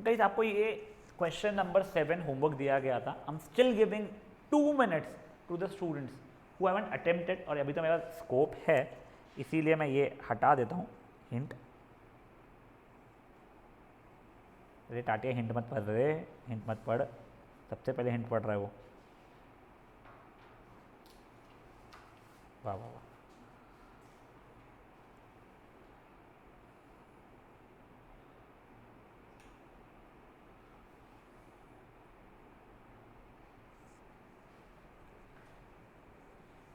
Guys आपको ये question number 7 homework दिया गया था. I am still giving 2 minutes to the students who haven't attempted. और अभी तो मेरा स्कोप है, इसीलिए मैं ये हटा देता हूँ हिंट. अरे टाटिया हिंट मत पढ़ रहे, हिंट मत पढ़. सबसे पहले हिंट पढ़ रहा है वो. वाह वाह वाह.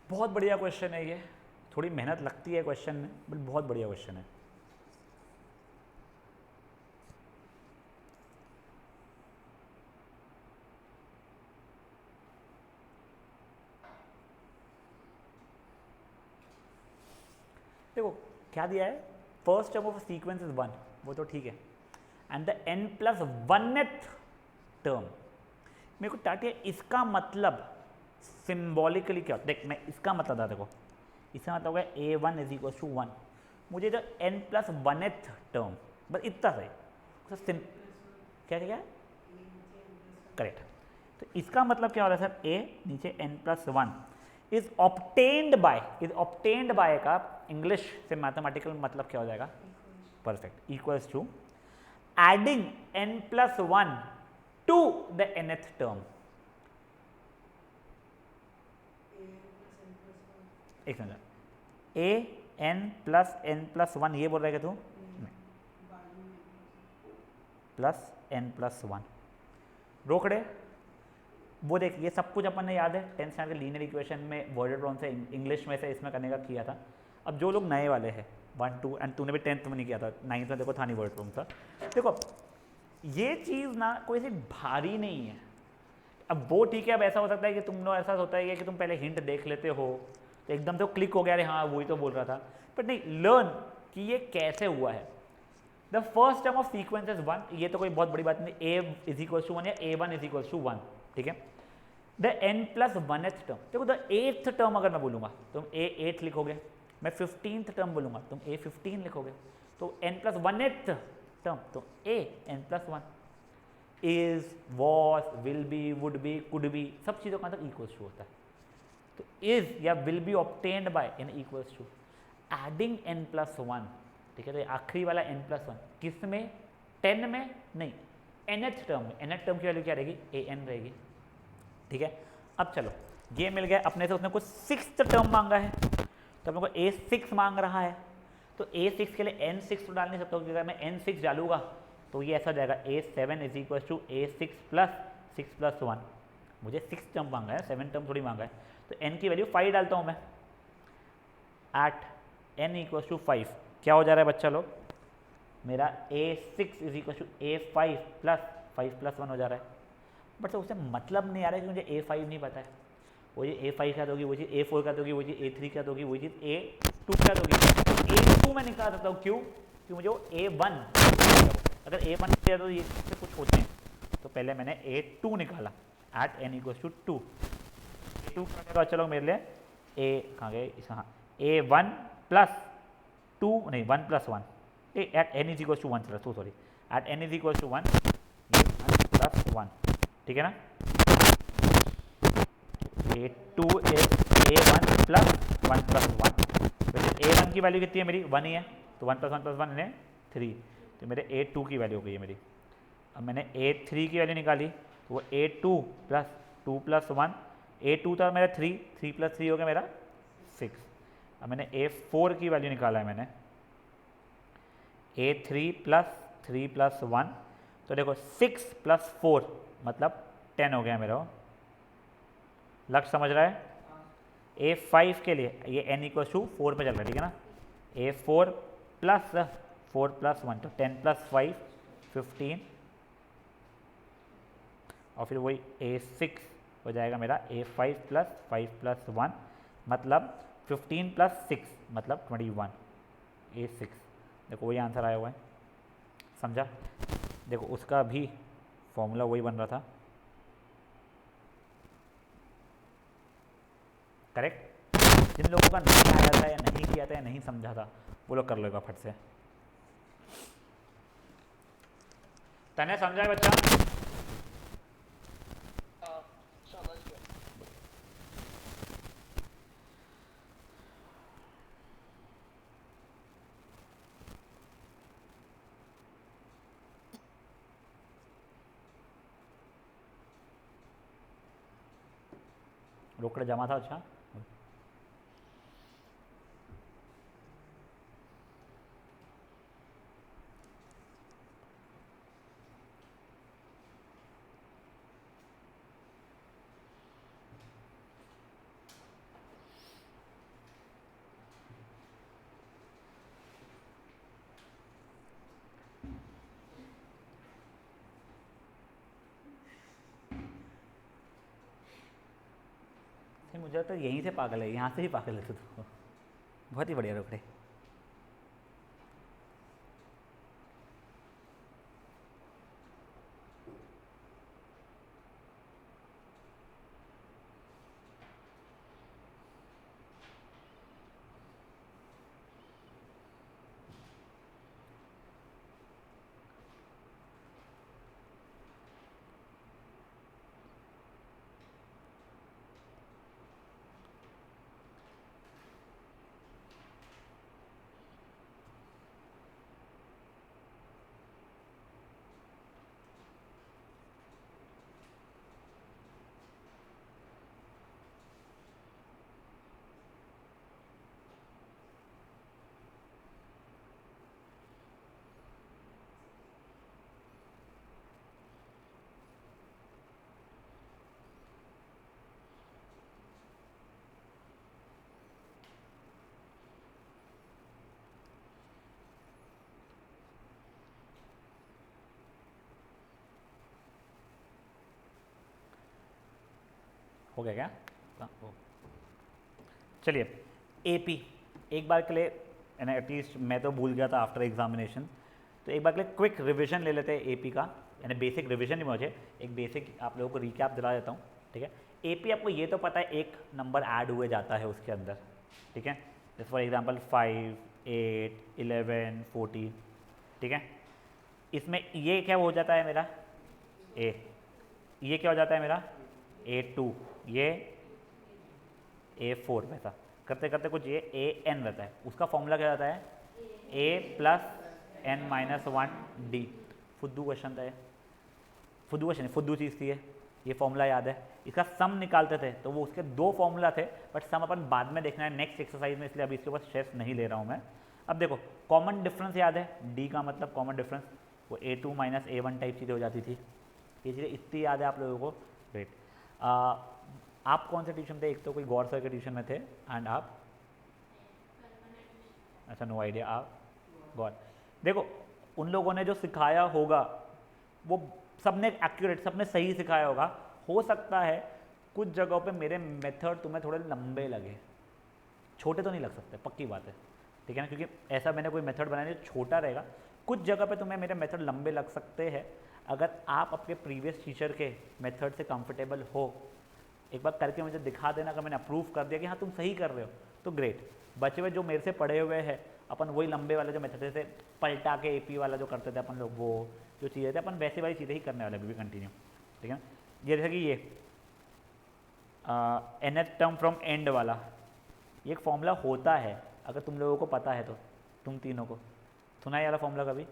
बहुत बढ़िया क्वेश्चन है ये. थोड़ी मेहनत लगती है क्वेश्चन में, बट बहुत बढ़िया क्वेश्चन है. देखो क्या दिया है, first term of sequence is 1, वो तो ठीक है. And the n+1th term. मेरे को टाटिया इसका मतलब सिंबॉलिकली क्या होता है, देख मैं इसका मतलब था. देखो इसका मतलब होगा a1 = 1. मुझे जो n+1th टर्म, बस इतना सही. क्या क्या करेक्ट. तो इसका मतलब क्या हो रहा है सर, a नीचे n+1 इज ऑब्टेन्ड बाय का इंग्लिश से मैथमेटिकल मतलब क्या हो जाएगा, perfect, equals to adding n+1 to the nth term. एक मिनट, n+n+1 ये बोल रहा है क्या तू, प्लस n+1 रोक रहे. वो देख ये सब कुछ अपन ने याद है 10th स्टैंडर्ड लीनियर इक्वेशन में वर्डेड प्रॉब्लम से इंग्लिश में से इसमें करने का किया था. अब जो लोग नए वाले हैं 1 2 एंड तूने भी 10th में नहीं किया था, 9th में देखो था नहीं वर्ड प्रॉब्लम था. देखो ये चीज़ ना कोई सी भारी नहीं है. अब वो ठीक है, अब ऐसा हो सकता है कि तुम लोग ऐसा होता है कि तुम पहले हिंट देख लेते हो तो एकदम से क्लिक हो गया, अरे हाँ वही तो बोल रहा था. बट नहीं, लर्न कि ये कैसे हुआ है. The first term of sequence is 1, ये तो कोई बहुत बड़ी बात नहीं. a = 1 या a1 = 1, ठीक है. द n+1th टर्म, देखो द 8th टर्म अगर मैं बोलूँगा तुम a8 लिखोगे, मैं 15th टर्म बोलूँगा तुम a15 लिखोगे. तो n+1th टर्म तो a n+1 is, was, will be, would be, could be, सब चीज़ों का आंसर इक्वल्स टू होता है. तो इज या will be obtained by n equals to adding n+1, ठीक है. तो आखिरी वाला n+1 किस में, 10 में नहीं, nth टर्म में. nth टर्म की वैल्यू क्या रहेगी, an रहेगी, ठीक है. अब चलो ये मिल गया अपने से. उसने कुछ 6th टर्म मांगा है, तो अपने को a6 मांग रहा है. तो a6 के लिए n6 तो डाल नहीं सकता, क्योंकि अगर मैं n6 डालूंगा तो ये ऐसा हो जाएगा a7 = a6 + 6 + 1. मुझे 6 टर्म मांगा है, 7 टर्म थोड़ी मांगा है. तो n की वैल्यू 5 डालता हूँ मैं. एट n = 5 क्या हो जा रहा है बच्चा लोग, मेरा a6 = a5 + 5 + 1 हो जा रहा है. बट तो उसे मतलब नहीं आ रहा है कि मुझे a5 नहीं पता है. वो चीज़ a5 क्या दोगी, वो चीज़ a4 क्या दोगी, वो चीज़ a3 क्या दोगी, वो चीज़ a2 क्या दोगी. a2 मैं निकाल सकता हूँ, क्यों, क्योंकि मुझे वो a1, अगर a1 किया तो ये से कुछ होते हैं. तो पहले मैंने a2 निकाला एट n = 2. a2 का चलो मेरे लिए a कहाँ गए इसका, हाँ a1 + 2 नहीं 1 + 1 एट n = 1, चलो सॉरी, एट n = 1 ये 1 + 1, ठीक है ना. a2 is a1 + 1 + 1. वैसे a1 की वैल्यू कितनी है मेरी, 1 ही है, तो 1 + 1 + 1 है 3. तो मेरे a2 की वैल्यू हो गई है मेरी. अब मैंने a3 की वैल्यू निकाली, तो वो a2 + 2 + 1, a2 था मेरा 3, 3 + 3 हो गया मेरा 6. अब मैंने a4 की वैल्यू निकाला है मैंने, a3 + 3 + 1, तो देखो 6 + 4 मतलब 10 हो गया मेरा. लक्ष्य समझ रहा है. a5 के लिए ये n = 4 पे चल रहा है, ठीक है ना. a4 + 4 + 1 तो 10 + 5 15, और फिर वही a6 हो जाएगा मेरा a5 + 5 + 1 मतलब 15 + 6 मतलब 21, a6. देखो वही आंसर आया हुआ है, समझा. देखो उसका भी फॉर्मूला वही बन रहा था, करेक्ट. जिन लोगों का नहीं आया था या नहीं किया था या नहीं समझा था वो लोग कर लेगा फट से. तने समझा है बच्चा? हाँ, समझ गया। रोकड़े जमा था अच्छा। मुझे तो यहीं से पागल है, यहाँ से ही पागल है तू तो। बहुत ही बढ़िया रोकड़े। हो गया क्या? चलिए, एपी एक बार के लिए, यानी एटलीस्ट मैं तो भूल गया था आफ्टर एग्जामिनेशन, तो एक बार के लिए क्विक रिवीजन ले लेते हैं एपी का, यानी बेसिक रिवीजन ही, मुझे एक बेसिक आप लोगों को रिकैप दिला देता हूँ। ठीक है, एपी आपको ये तो पता है एक नंबर ऐड हुए जाता है उसके अंदर। ठीक है, जैसे फॉर एग्जांपल 5, 8, 11, 14। ठीक है, इसमें ये क्या हो जाता है मेरा ए, ये क्या हो जाता है मेरा A2, ये A4 वैसा करते करते कुछ ये AN रहता है, उसका फॉर्मूला क्या रहता है A+N-1D। फुद्दू क्वेश्चन था ये, फुद्दू क्वेश्चन, फुद्दू चीज़ थी ये फॉर्मूला याद है। इसका सम निकालते थे तो वो उसके 2 फॉर्मूला थे, बट सम अपन बाद में देखना है नेक्स्ट एक्सरसाइज में, इसलिए अभी इसके ऊपर स्ट्रेस नहीं ले रहा हूँ मैं। अब देखो, कॉमन डिफरेंस याद है, D का मतलब कॉमन डिफरेंस, वो A2 - A1 टाइप चीज़ें हो जाती थी। ये चीज़ें इतनी याद है आप लोगों को, ग्रेट। आप कौन से ट्यूशन थे? एक तो कोई गौर सर के ट्यूशन में थे, एंड आप? अच्छा, नो आइडिया, आप गौर। देखो, उन लोगों ने जो सिखाया होगा वो सबने एक्यूरेट, सबने सही सिखाया होगा। हो सकता है कुछ जगहों पे मेरे मेथड तुम्हें थोड़े लंबे लगे, छोटे तो नहीं लग सकते, पक्की बात है। ठीक है ना, क्योंकि ऐसा मैंने कोई मेथड बनाया जो छोटा रहेगा। कुछ जगह पे तुम्हें मेरे मेथड लंबे लग सकते हैं। अगर आप अपने प्रीवियस टीचर के मेथड से कंफर्टेबल हो, एक बार करके मुझे दिखा देना, अगर मैंने अप्रूव कर दिया कि हाँ तुम सही कर रहे हो तो ग्रेट। बचे हुए जो मेरे से पढ़े हुए हैं, अपन वही लंबे वाले जो मेथड से पलटा के एपी वाला जो करते थे अपन लोग, वो जो चीज़ें थे अपन वैसे वाली चीज़ें ही करने वाले अभी भी कंटिन्यू। ठीक है, ये जैसे कि ये nth टर्म फ्रॉम एंड वाला, ये एक फॉर्मूला होता है, अगर तुम लोगों को पता है तो। तुम तीनों को सुना है ये वाला फॉर्मूला कभी?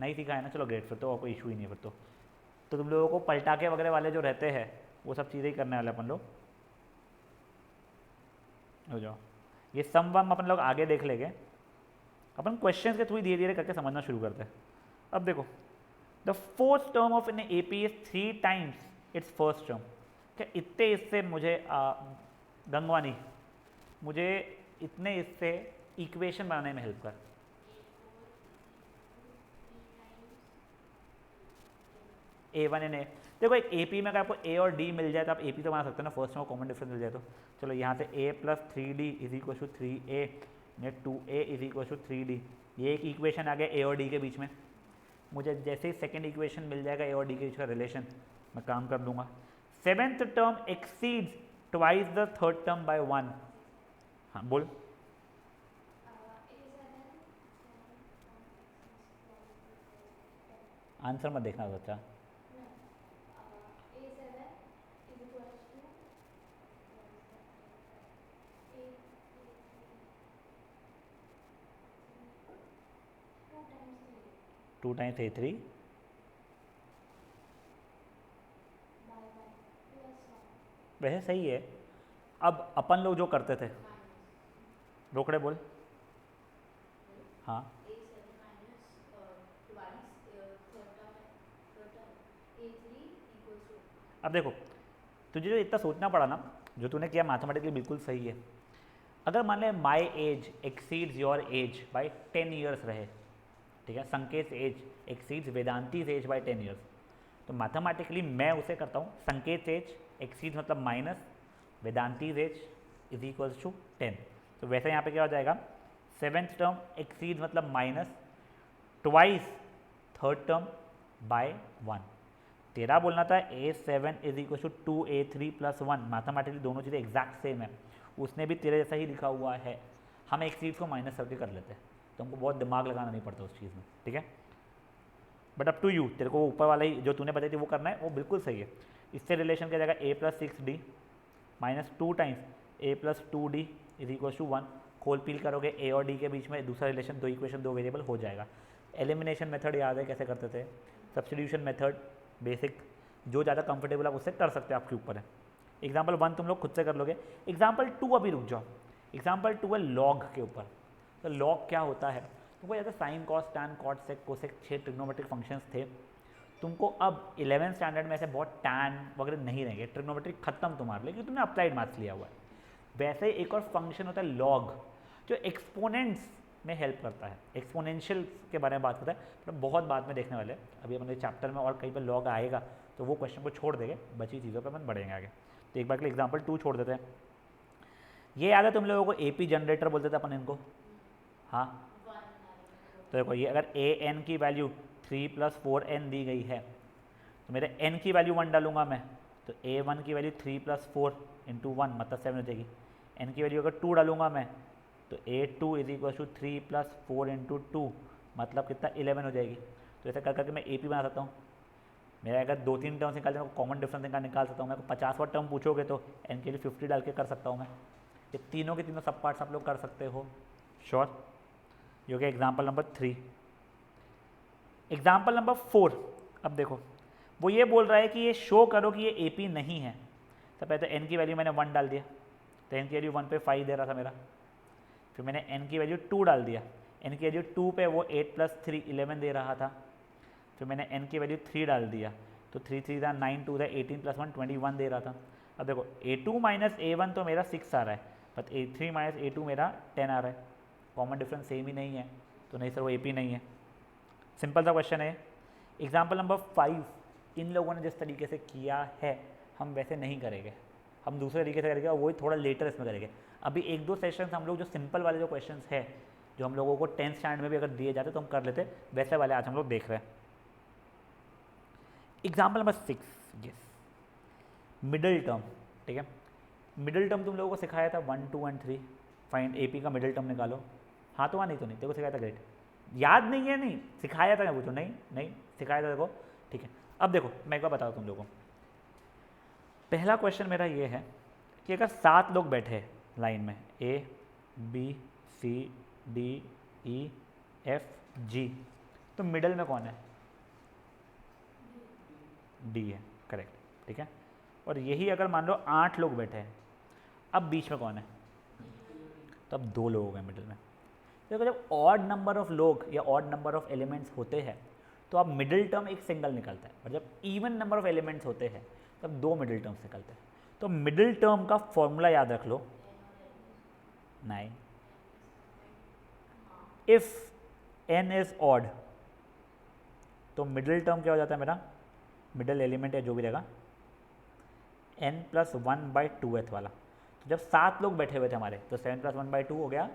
नहीं सीखा है ना, चलो ग्रेट, फिर तो कोई इशू ही नहीं फिर तो तुम लोगों को पलटाके वगैरह वाले जो रहते हैं वो सब चीज़ें ही करने वाले अपन लोग। हो जाओ, ये सम वम अपन लोग आगे देख लेंगे, अपन क्वेश्चंस के थ्रू धीरे धीरे करके समझना शुरू करते हैं। अब देखो, the fourth term of in AP is 3 times it's first term. क्या इतने इससे मुझे गंगवानी, मुझे इतने इससे इक्वेशन बनाने में हेल्प कर। A1 एंड A, देखो एक AP में अगर आपको A और D मिल जाए तो आप AP तो बना सकते हो ना, फर्स्ट में कॉमन डिफरेंस मिल जाए तो। चलो यहाँ से A+3D = 3A, ने 2A = 3D, ये एक इक्वेशन आ गया A और D के बीच में। मुझे जैसे ही सेकेंड इक्वेशन मिल जाएगा A और D के बीच का रिलेशन, मैं काम कर दूंगा। 7th term exceeds twice the third term by 1। हाँ बोल। आंसर मत देखना बच्चा। टू टाइम्स A3 वैसे सही है। अब अपन लोग जो करते थे, रोकड़े बोल। हाँ अब देखो, तुझे जो इतना सोचना पड़ा ना, जो तूने किया मैथमेटिकली बिल्कुल सही है। अगर मान ले my age exceeds your age by 10 years रहे, ठीक है, Sanket age exceeds Vedanti's age by 10 years, तो मैथमेटिकली मैं उसे करता हूँ संकेत एज एक्सीड्स मतलब minus Vedanti's age is equals to 10। तो वैसे यहाँ पे क्या हो जाएगा, 7th टर्म एक्सीड्स मतलब minus twice 3rd term by 1। तेरा बोलना था A7 is equal to 2A3 plus 1, mathematically दोनों चीज़ें एग्जैक्ट सेम है, उसने भी तेरे जैसा ही लिखा हुआ है। हम एक चीज़ को माइनस करके कर लेते हैं, तो हमको बहुत दिमाग लगाना नहीं पड़ता उस चीज़ में, ठीक है। बट अप टू यू, तेरे को ऊपर वाला ही जो तूने बताई थी वो करना है, वो बिल्कुल सही है। इससे रिलेशन क्या जाएगा, A+6D minus 2 times A+2D is equal to 1। खोल पील करोगे A और D के बीच में दूसरा रिलेशन, 2 इक्वेशन 2 वेरिएबल हो जाएगा। एलिमिनेशन मेथड याद है कैसे करते थे, सब्स्टिट्यूशन मेथड बेसिक, जो ज़्यादा कंफर्टेबल आप उससे कर सकते हैं, आपके ऊपर है। एग्जाम्पल 1 तुम लोग खुद से कर लोगे। एग्जाम्पल 2 अभी रुक जाओ, एग्जाम्पल 2 है लॉग के ऊपर। तो लॉग क्या होता है, तुमको जैसे sine cos tan cot sec cosec 6 trigonometric functions थे, तुमको अब 11th स्टैंडर्ड में ऐसे बहुत टैन वगैरह नहीं रहेंगे, ट्रिग्नोमेट्रिक खत्म तुम्हारे लिए, क्योंकि तुमने अप्लाइड मैथ्स लिया हुआ है। वैसे ही एक और फंक्शन होता है लॉग, जो एक्सपोनेंट्स में हेल्प करता है, एक्सपोनेंशियल के बारे में बात करता है, तो बहुत बाद में देखने वाले हैं। अभी अपने चैप्टर में और कहीं पर लॉग आएगा तो वो क्वेश्चन को छोड़ देंगे, बची चीज़ों पर अपन बढ़ेंगे आगे। तो एक बार के लिए एग्जाम्पल 2 छोड़ देते हैं। ये याद है तुम लोगों को AP जनरेटर बोलते थे अपन इनको, हाँ। तो देखो ये अगर AN की वैल्यू 3 + 4N दी गई है, तो मेरे N की वैल्यू 1 डालूंगा मैं, तो A1 की वैल्यू 3 + 4 × 1 मतलब 7 हो जाएगी। N की वैल्यू अगर 2 डालूंगा मैं, तो A2 इज इक्वल टू 3 + 4 × 2 मतलब कितना 11 हो जाएगी। तो ऐसा कर करके मैं AP बना सकता हूँ। मेरा अगर 2-3 टर्म्स निकाल मैं कॉमन डिफरेंस निकाल सकता हूँ। मैं 50वां टर्म पूछोगे तो N के लिए 50 डाल के कर सकता हूँ मैं। ये तीनों के तीनों सब पार्ट्स आप लोग कर सकते हो, श्योर। ये हो गया एग्जाम्पल नंबर 3। एग्जाम्पल नंबर 4, अब देखो वो ये बोल रहा है कि ये शो करो कि ये AP नहीं है। तो पहले तो N की वैल्यू मैंने 1 डाल दिया, तो N की वैल्यू 1 पे 5 दे रहा था मेरा। फिर मैंने N की वैल्यू 2 डाल दिया, N की वैल्यू 2 पे वो 8 + 3 11 दे रहा था। फिर मैंने N की वैल्यू 3 डाल दिया, तो 3 3 था 9, 2 था 18 + 1 21 दे रहा था। अब देखो A2 - A1 तो मेरा 6 आ रहा है, बट A3 - A2 मेरा 10 आ रहा है। कॉमन डिफरेंस सेम ही नहीं है, तो नहीं सर वो AP नहीं है। सिंपल सा क्वेश्चन है। एग्जाम्पल नंबर 5, इन लोगों ने जिस तरीके से किया है हम वैसे नहीं करेंगे, हम दूसरे तरीके से करेंगे और वही थोड़ा लेटर इसमें करेंगे। अभी 1-2 सेशंस हम लोग जो सिंपल वाले जो क्वेश्चंस है, जो हम लोगों को 10th स्टैंडर्ड में भी अगर दिए जाते तो हम कर लेते, वैसे वाले आज हम लोग देख रहे हैं। Example number 6, yes, middle term, ठीक है। मिडिल टर्म तुम लोगों को सिखाया था 1, 2 और 3, फाइंड AP का मिडिल टर्म निकालो। हाँ तो वहाँ नहीं, तो नहीं तेरे को सिखाया था, ग्रेट। याद नहीं है, नहीं सिखाया था, मैं पूछूँ, नहीं सिखाया था देखो, ठीक है। अब देखो मैं एक बार बताऊँ तुम लोगों को। पहला क्वेश्चन मेरा ये है कि अगर 7 लोग बैठे हैं लाइन में, A B C D E F G, तो मिडल में कौन है, D है, करेक्ट, ठीक है। और यही अगर मान लो 8 लोग बैठे हैं, अब बीच में कौन है, तो अब 2 लोग हैं मिडल में। देखो जब ऑड नंबर ऑफ लोग या ऑड नंबर ऑफ एलिमेंट्स होते हैं तो अब मिडिल टर्म एक सिंगल निकलता है, और जब इवन नंबर ऑफ एलिमेंट्स होते हैं तब 2 मिडिल टर्म्स निकलते हैं। तो मिडिल टर्म का फॉर्मूला याद रख लो, 9। इफ n इज ऑड तो मिडिल टर्म क्या हो जाता है मेरा, मिडिल एलिमेंट है जो भी रहेगा n + 1/2th वाला। तो जब 7 लोग बैठे हुए थे हमारे, तो 7 + 1/2 हो गया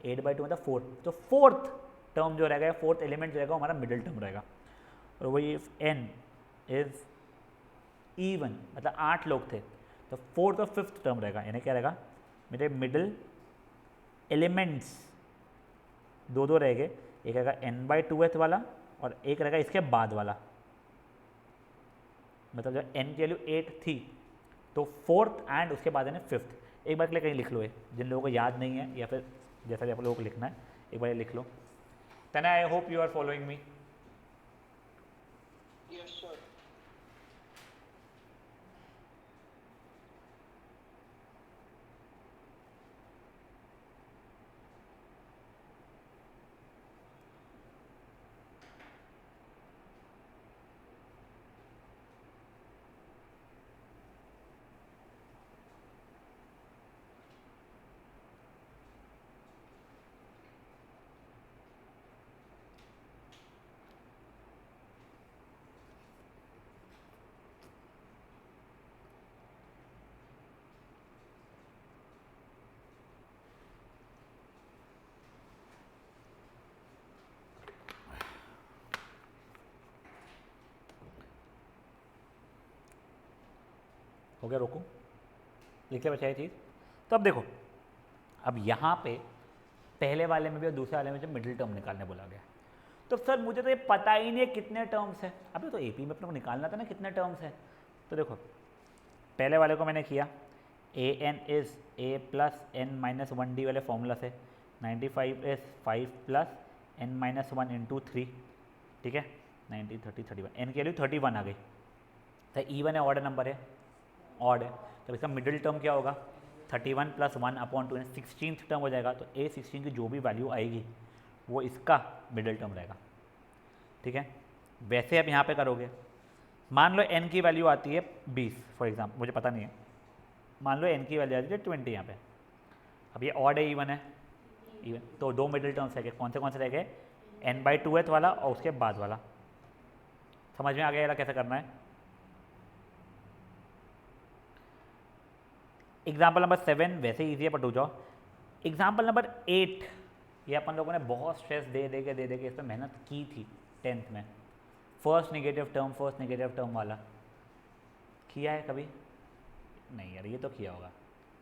8/2 मतलब 4। तो 4th टर्म जो रहेगा, 4th एलिमेंट जो रहेगा वो हमारा मिडिल टर्म रहेगा। और वही इफ n इज इवन मतलब 8 लोग थे तो 4th और 5th टर्म रहेगा, यानी क्या रहेगा, मेरे मिडिल एलिमेंट्स 2 रहेंगे, एक रहेगा n/2th वाला और एक रहेगा इसके बाद वाला, मतलब जब n की वैल्यू 8 थी तो फोर्थ एंड उसके बाद है ना फिफ्थ। एक बार के लिए कहीं लिख लो, ये जिन लोगों को याद नहीं है या फिर जैसा भी आप लोगों को लिखना है एक बार ये लिख लो। तने I hope you are following me. Yes, sir. हो गया, रोको, लिख ले बचा ये चीज़। तो अब देखो, अब यहाँ पे पहले वाले में भी और दूसरे वाले में जो मिडिल टर्म निकालने बोला गया, तो सर मुझे तो ये पता ही नहीं है कितने टर्म्स है। अभी तो एपी में अपने को निकालना था ना कितने टर्म्स है। तो देखो पहले वाले को मैंने किया, A N is A plus N minus one D वाले फॉर्मूला से 95 is 5 plus N minus one into three, ठीक है, 90 30 31, एन की वैल्यू 31 आ गई। तो इवन है ऑड नंबर है, ऑड है, तो इसका मिडिल टर्म क्या होगा 31 प्लस 1 अपॉन 2, 16th टर्म हो जाएगा। तो ए 16 की जो भी वैल्यू आएगी वो इसका मिडिल टर्म रहेगा, ठीक है। वैसे अब यहाँ पे करोगे, मान लो n की वैल्यू आती है 20 फॉर एग्जाम्पल, मुझे पता नहीं है, मान लो n की वैल्यू आती है 20 यहाँ पे। अब ये ऑड है इवन है, इवन, तो दो मिडिल टर्म्स है, कौन से रह गए, n/2th वाला और उसके बाद वाला। समझ में आ गया कैसे करना है। एग्जाम्पल नंबर 7 वैसे ईजी है, पर जाओ एग्जाम्पल नंबर 8, ये अपन लोगों ने बहुत स्ट्रेस दे के इस पर मेहनत की थी 10th में। फर्स्ट नेगेटिव टर्म वाला किया है कभी? नहीं यार, ये तो किया होगा,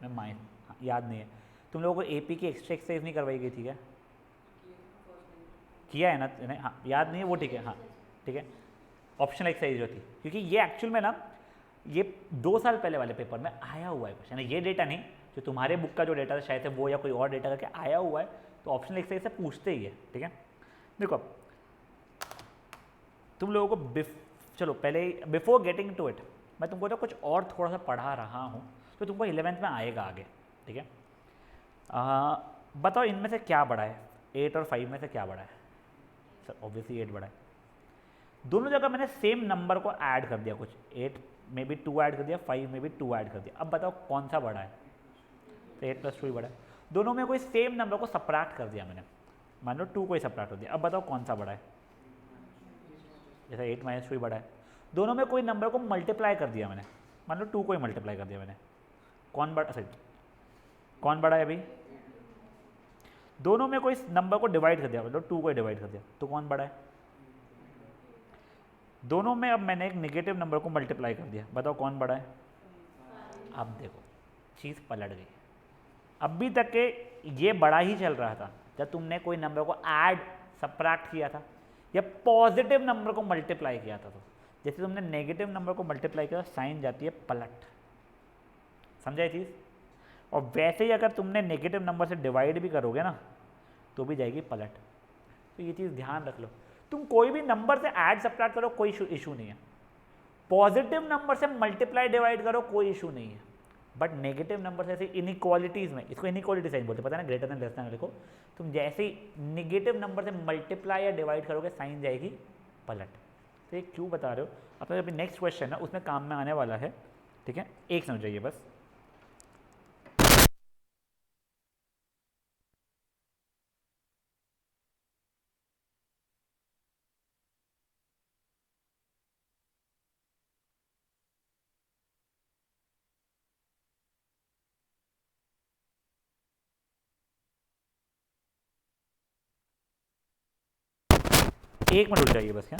मैं याद नहीं है। तुम लोगों को एपी की एक्स्ट्रा एक्सरसाइज नहीं करवाई गई थी क्या? किया है ना? नहीं, हाँ याद नहीं है वो, ठीक है, हाँ ठीक है, ऑप्शनल एक्सरसाइज जो थी, क्योंकि ये एक्चुअल में ना ये 2 साल पहले वाले पेपर में आया हुआ है क्वेश्चन, ये डेटा नहीं, जो तुम्हारे बुक का जो डेटा था शायद से वो या कोई और डेटा करके आया हुआ है, तो ऑप्शनल एक्सरसाइज से पूछते ही है, ठीक है। देखो तुम लोगों को चलो पहले बिफोर गेटिंग टू इट मैं तुमको तो कुछ और थोड़ा सा पढ़ा रहा हूँ, तो तुमको 11th में आएगा आगे, ठीक है। बताओ इनमें से क्या बड़ा है, 8 और 5 में से क्या बड़ा है? सर ऑब्वियसली 8 बड़ा है। दोनों जगह मैंने सेम नंबर को ऐड कर दिया, कुछ 8 में भी 2 ऐड कर दिया, 5 में भी 2 ऐड कर दिया। अब बताओ कौन सा बड़ा है? तो 8 + 2 ही बड़ा है। दोनों में कोई सेम नंबर को सब्ट्रैक्ट कर दिया मैंने, मान लो 2 को ही सब्ट्रैक्ट कर दिया। अब बताओ कौन सा बड़ा है? जैसे 8 - 2 ही बड़ा है। दोनों में कोई नंबर को मल्टीप्लाई कर दिया मैंने, मान लो 2 को ही मल्टीप्लाई कर दिया मैंने, कौन बड़ा, सॉरी कौन बड़ा है अभी? दोनों में कोई नंबर को डिवाइड कर दिया, मतलब 2 को ही डिवाइड कर दिया, तो कौन बड़ा है? दोनों में अब मैंने एक नेगेटिव नंबर को मल्टीप्लाई कर दिया, बताओ कौन बड़ा है? अब देखो चीज़ पलट गई। अभी तक के ये बड़ा ही चल रहा था जब तुमने कोई नंबर को ऐड सब्ट्रैक्ट किया था या पॉजिटिव नंबर को मल्टीप्लाई किया था। तो जैसे तुमने नेगेटिव नंबर को मल्टीप्लाई किया साइन जाती है पलट, समझा ये चीज़। और वैसे ही अगर तुमने नेगेटिव नंबर से डिवाइड भी करोगे ना तो भी जाएगी पलट। तो ये चीज़ ध्यान रख लो, तुम कोई भी नंबर से ऐड सब्ट्रैक्ट करो कोई इशू नहीं है, पॉजिटिव नंबर से मल्टीप्लाई डिवाइड करो कोई इशू नहीं है, बट नेगेटिव नंबर से ऐसे इनइक्वालिटीज़ में, इसको इनइक्वालिटी साइन बोलते हैं, पता है ना, ग्रेटर देन लेस देन लिखो, तुम जैसे ही नेगेटिव नंबर से मल्टीप्लाई या डिवाइड करोगे साइन जाएगी पलट। तो ये क्यों बता रहे हो? अपना अभी नेक्स्ट क्वेश्चन है उसमें काम में आने वाला है, ठीक है, एक समझाइए बस। एक मिनट रुक जाइए बस, क्या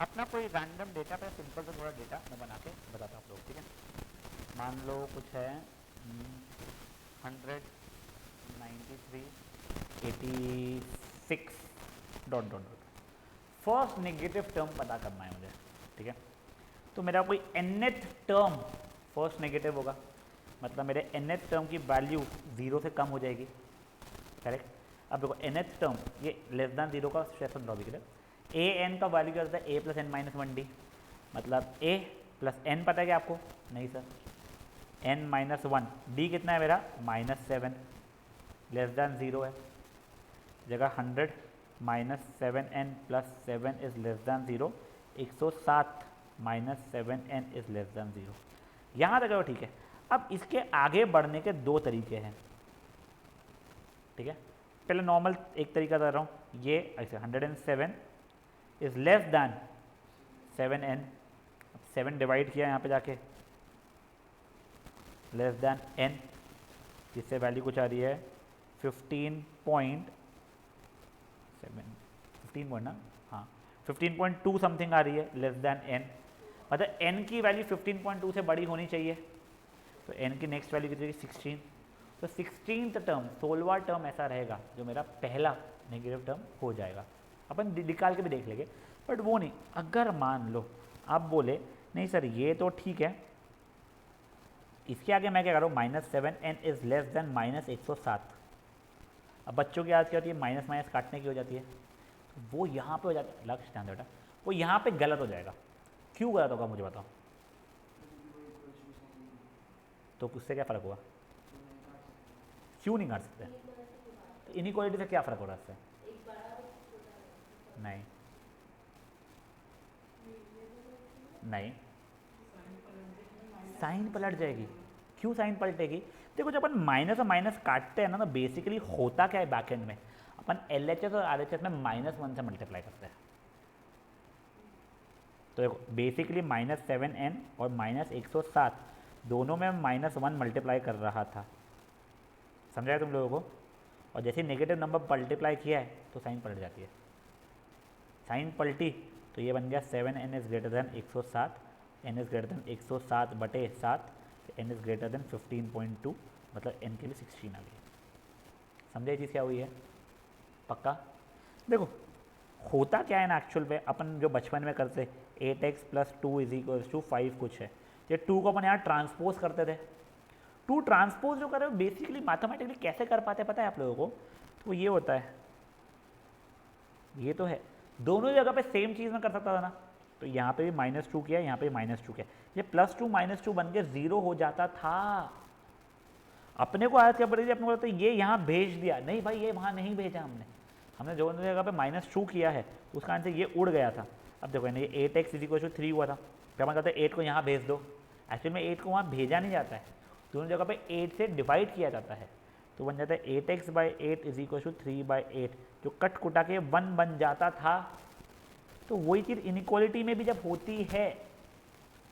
अपना कोई रैंडम डेटा पे सिंपल से थोड़ा डेटा मैं बना के बताता हूँ आप लोग, ठीक है। मान लो कुछ है 193 86 dot dot dot, first negative term पता करना है मुझे, ठीक है। तो मेरा कोई nth टर्म फर्स्ट नेगेटिव होगा, मतलब मेरे nth टर्म की वैल्यू 0 से कम हो जाएगी, करेक्ट। अब देखो nth टर्म ये लेस दैन 0 का स्ट्रेस लॉजिकल है। ए एन का वैल्यू क्या होता है, ए प्लस एन माइनस 1 डी, मतलब ए प्लस एन पता है क्या आपको, नहीं सर, एन माइनस 1 डी कितना है मेरा -7, लेस दैन 0 है, जगह 100 -7n plus 7 is less than 0, 107 -7n is less than 0। यहाँ तक ठीक है। अब इसके आगे बढ़ने के दो तरीके हैं, ठीक है। पहले नॉर्मल एक तरीका कर रहा हूँ, ये ऐसे 107 is less than 7n, 7 divide किया यहाँ पे जाके, लेस दैन n, जिससे वैल्यू कुछ आ रही है 15 ना, हाँ 15.2 समथिंग आ रही है, लेस दैन n, मतलब n की वैल्यू 15.2 से बड़ी होनी चाहिए, तो n की नेक्स्ट वैल्यू कितनी होगी 16, तो 16th टर्म 16वां टर्म ऐसा रहेगा जो मेरा पहला नेगेटिव टर्म हो जाएगा। अपन निकाल के भी देख लेंगे, बट वो नहीं, अगर मान लो आप बोले नहीं सर ये तो ठीक है, इसके आगे मैं क्या कर रहा हूँ -7n इज लेस देन -107। अब बच्चों की आदत क्या होती है, माइनस माइनस काटने की हो जाती है, तो वो यहाँ पे हो जाता है, लक्ष्य ध्यान दो बेटा, वो यहाँ पे गलत हो जाएगा। क्यों गलत होगा मुझे बताओ, तो उससे क्या फ़र्क हुआ, क्यों नहीं काट सकते, तो इनइक्वालिटी से क्या फ़र्क हो रहा है इससे, नहीं नहीं, साइन पलट जाएगी। क्यों साइन पलटेगी, देखो जब अपन माइनस और माइनस काटते हैं ना, तो बेसिकली होता क्या है बैकएंड में, अपन LHS और RHS में -1 से मल्टीप्लाई करते हैं। तो देखो बेसिकली -7n और -107 दोनों में -1 मल्टीप्लाई कर रहा था, समझाया तुम लोगों को। और जैसे नेगेटिव नंबर मल्टीप्लाई किया है तो साइन पलट जाती है, साइन पलटी तो ये बन गया 7n is greater than 107, n is greater than 107 बटे 7, n इज ग्रेटर दैन 15.2, मतलब n के लिए 16 आ गई। समझे चीज़ क्या हुई है, पक्का। देखो होता क्या है ना एक्चुअल में, अपन जो बचपन में करते 8x + 2 = 5 कुछ है, ये 2 को अपन यहाँ ट्रांसपोज करते थे। 2 ट्रांसपोज जो कर रहे हो बेसिकली मैथमेटिकली कैसे कर पाते हैं पता है आप लोगों को, तो ये होता है, ये तो है दोनों जगह पे सेम चीज़ में कर सकता था ना, तो यहाँ पे भी -2 किया, यहाँ पे -2 किया, ये +2 -2 बन के 0 हो जाता था। अपने को आदत क्या पड़ी थी, अपने को लगता है ये यहाँ भेज दिया, नहीं भाई ये वहाँ नहीं भेजा हमने जो जगह पे -2 किया है उसका आंसर ये उड़ गया था। अब देखो ये 8x = 3 हुआ था, फिर अपन कहते हैं 8 को यहाँ भेज दो, एक्चुअली में 8 को वहाँ भेजा नहीं जाता है, दोनों जगह पे 8 से डिवाइड किया जाता है, तो बन जाता है 8x/8 = 3/8, जो कट कुटा के 1 बन जाता था। तो वही चीज़ इनइक्वालिटी में भी जब होती है,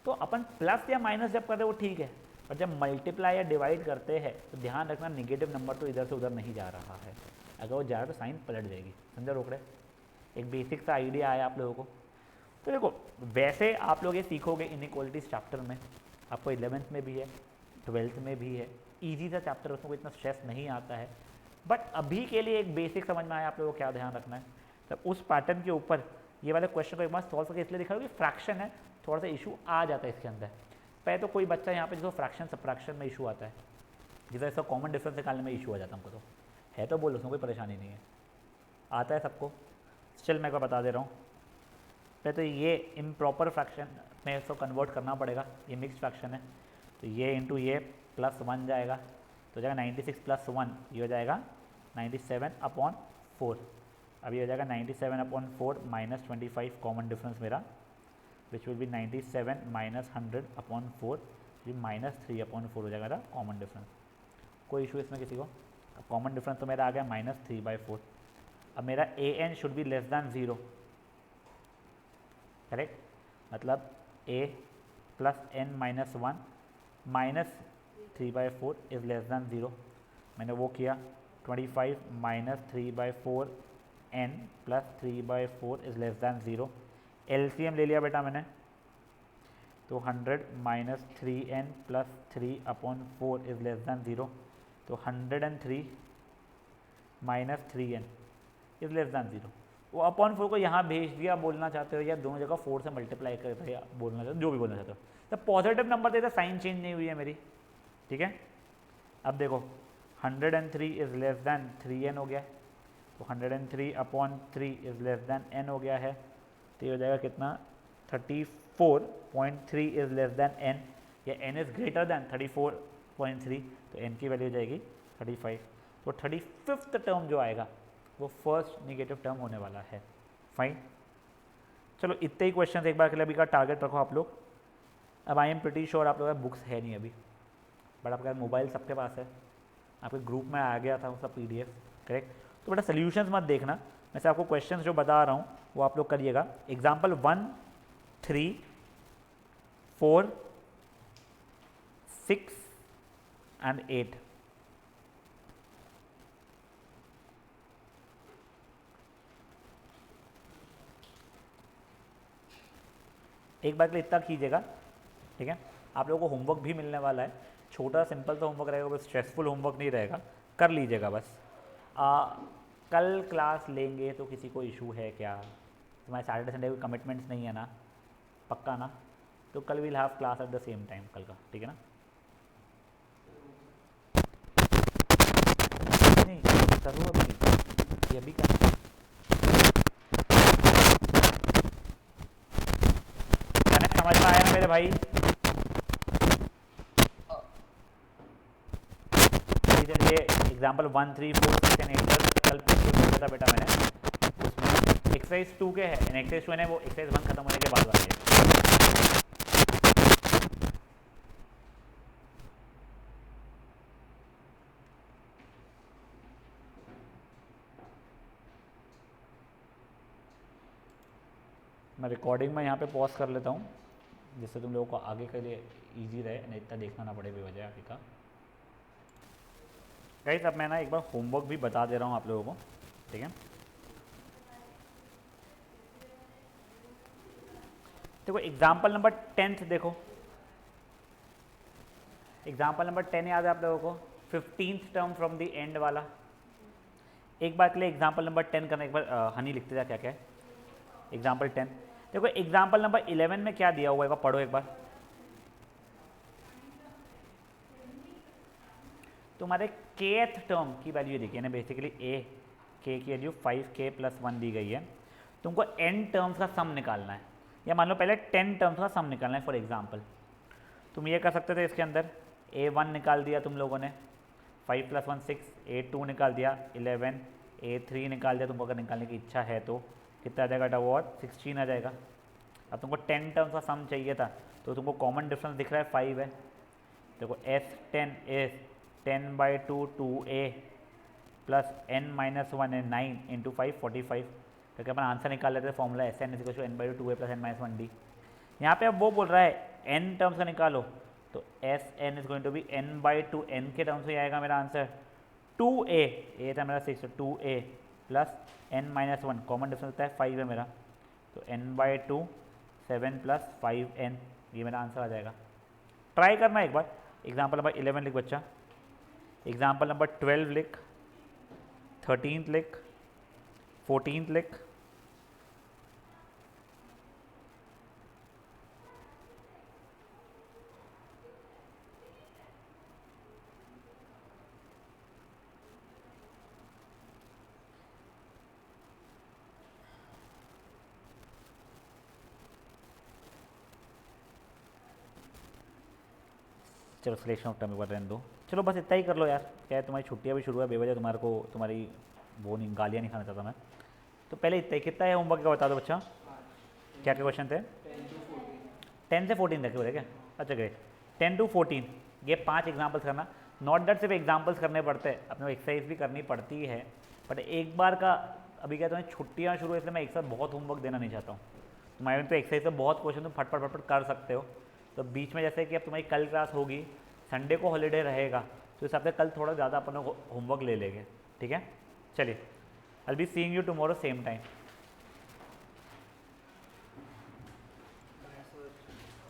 तो अपन प्लस या माइनस जब करते हैं वो ठीक है, पर जब मल्टीप्लाई या डिवाइड करते हैं तो ध्यान रखना नेगेटिव नंबर तो इधर से उधर नहीं जा रहा है, अगर वो जा रहा है तो साइन पलट जाएगी। समझा रोकड़े, एक बेसिक सा आइडिया आया आप लोगों को। तो देखो वैसे आप लोग ये सीखोगे इनइक्वालिटीज चैप्टर में, आपको 11th में भी है, 12th में भी है, ईजी सा चैप्टर, उसमें कोई इतना स्ट्रेस नहीं आता है। बट अभी के लिए एक बेसिक समझ में आया आप लोगों को क्या ध्यान रखना है, तब उस पैटर्न के ऊपर ये वाले क्वेश्चन को एक बार सॉल्व करके इसलिए दिखाओ कि फ्रैक्शन है, थोड़ा सा इशू आ जाता है इसके अंदर। पहले तो कोई बच्चा यहाँ पे जिसको फ्रैक्शन सबट्रैक्शन में इशू आता है, जिसका इसका कॉमन डिफरेंस निकालने में इशू आ जाता है हमको, तो है तो बोलो उसमें कोई परेशानी नहीं है, आता है सबको। चल मैं को बता दे रहा हूँ, पहले तो ये इम्प्रॉपर फ्रैक्शन में इसको कन्वर्ट करना पड़ेगा, ये मिक्स फ्रैक्शन है, तो ये इंटू ये +1 जाएगा, तो जाएगा 96 + 1, ये हो जाएगा 97/4। अब ये हो जाएगा 97/4 -25 कॉमन डिफरेंस मेरा, विच विल बी 97 - 100/4, ये -3/4 हो जाएगा कॉमन डिफरेंस। कोई इशू इसमें किसी को, अब कॉमन डिफरेंस तो मेरा आ गया -3/4। अब मेरा an should be less than 0, correct, मतलब a + n - 1 -3/4 is less than 0। मैंने वो किया, 25 - 3/4 n + 3/4 is less than 0। LCM ले लिया बेटा मैंने, तो 100 minus 3n plus 3/4 is less than 0, तो 103 minus 3n is less than 0। वो अपॉन 4 को यहाँ भेज दिया बोलना चाहते हो, या दोनों जगह 4 से मल्टीप्लाई करते हो, या बोलना चाहते हो, जो भी बोलना चाहते हो। तो पॉजिटिव नंबर देता, साइन चेंज नहीं हुई है मेरी, ठीक है। अब देखो 103 इज लेस दैन 3n हो गया, तो 103/3 इज लेस दैन n हो गया है, तो ये हो जाएगा कितना 34.3 इज लेस दैन n, या n इज ग्रेटर दैन 34.3, तो n की वैल्यू हो जाएगी 35। तो 35th टर्म जो आएगा वो फर्स्ट निगेटिव टर्म होने वाला है। फाइन, चलो इतने ही क्वेश्चन एक बार के लिए अभी का टारगेट रखो आप लोग। अब आई एम प्रिटी श्योर आप लोगों के बुक्स है नहीं अभी, बट आपका मोबाइल सबके पास है, आपके ग्रुप में आ गया था वो सब PDF, करेक्ट। तो बेटा सोल्यूशंस मत देखना, मैं से आपको क्वेश्चंस जो बता रहा हूँ वो आप लोग करिएगा। Example 1, 3, 4, 6 and 8। एक बार के लिए इतना कीजिएगा, ठीक है। आप लोगों को होमवर्क भी मिलने वाला है, छोटा सिंपल सा होमवर्क रहेगा, बस स्ट्रेसफुल होमवर्क नहीं रहेगा, कर लीजिएगा बस। कल क्लास लेंगे तो किसी को इशू है क्या? तुम्हारे सैटरडे संडे कोई कमिटमेंट्स नहीं है ना, पक्का ना? तो कल will have class at the same time, कल का, ठीक है ना? नहीं करो अभी, ये अभी करना, समझ में आया ना मेरे भाई? ये एग्जाम्पल 1, 3, 4, 6 एंड 8 कल पूछा था बेटा मैंने, उसमें एक्सरसाइज 2 के है, एक्सरसाइज 2 है वो एक्सरसाइज 1 खत्म होने के बाद वाले है। मैं रिकॉर्डिंग में यहाँ पे पॉज कर लेता हूँ, जिससे तुम लोगों को आगे के लिए इजी रहे, नहीं इतना देखना ना पड़े बेवजह आगे का। गाइस अब मैं ना एक बार होमवर्क भी बता दे रहा हूँ आप लोगों को, ठीक है। देखो एग्जाम्पल नंबर 10 देखो, एग्जाम्पल नंबर 10 याद है आप लोगों को, 15th term from the end वाला। एक बार के लिए एग्जाम्पल नंबर 10 करना, एक बार हनी लिखते जा क्या क्या है एग्जाम्पल 10। देखो एग्जाम्पल नंबर 11 में क्या दिया हुआ है, एक बार पढ़ो एक बार। तुम्हारे kth टर्म की वैल्यू देखिए ना, बेसिकली a k की वैल्यू 5k + 1 दी गई है, तुमको n टर्म्स का सम निकालना है, या मान लो पहले 10 टर्म्स का सम निकालना है। फॉर एग्जांपल तुम ये कर सकते थे, इसके अंदर a1 निकाल दिया तुम लोगों ने, 5 + 1 6, a2 निकाल दिया 11, a3 निकाल दिया, तुमको अगर निकालने की इच्छा है तो कितना आ जाएगा डबल 16 आ जाएगा। अब तुमको 10 टर्म्स का सम चाहिए था, तो तुमको कॉमन डिफरेंस दिख रहा है 5 है। देखो S10 is 10/2 2a plus n - 1 है 9 × 5 45, क्योंकि अपन आंसर निकाल लेते हैं formula Sn = n/2 2a + n - 1d। यहाँ पे अब वो बोल रहा है n टर्म्स का निकालो, तो Sn is going to be n/2, n के टर्म्स में आएगा मेरा आंसर 2a, a था मेरा 6, 2a plus n - 1, common difference होता है 5 है मेरा, तो n/2 7 + 5n, ये मेरा आंसर आ जाएगा। ट्राई करना एक बार। एग्जाम्पल नंबर 11 लिख बच्चा, एग्जाम्पल नंबर 12 लिख, 13th लिख, 14th लिख, चलो सिलेक्शन ऑफ टर्म एक बार रहने दो, चलो बस इतना ही कर लो यार, क्या है तुम्हारी छुट्टियाँ भी शुरू है बेवजह, तुम्हारे को तुम्हारी वो नहीं, गालियाँ नहीं खाना चाहता मैं, तो पहले इतना ही। कितना है होमवर्क का बता दो बच्चा, क्या क्या क्वेश्चन थे? 10 से 14 तक हो रहे क्या? अच्छा ग्रेट, 10 to 14 ये 5 एग्जाम्पल्स करना। नॉट दैट सिर्फ एग्जाम्पल्स करने पड़ते हैं, अपने एक्सरसाइज भी करनी पड़ती है, बट एक बार का अभी क्या तुम्हें छुट्टियाँ शुरू है, इसलिए मैं एक साथ बहुत होमवर्क देना नहीं चाहता हूँ। तुम्हारे तो एक्सरसाइज तो बहुत क्वेश्चन तुम फटफट फटफट कर सकते हो, तो बीच में जैसे कि अब तुम्हारी कल क्लास होगी, संडे को हॉलीडे रहेगा, तो इस हिसाब से कल थोड़ा ज़्यादा अपन होमवर्क ले लेंगे, ठीक है। चलिए, I will be seeing you tomorrow same time.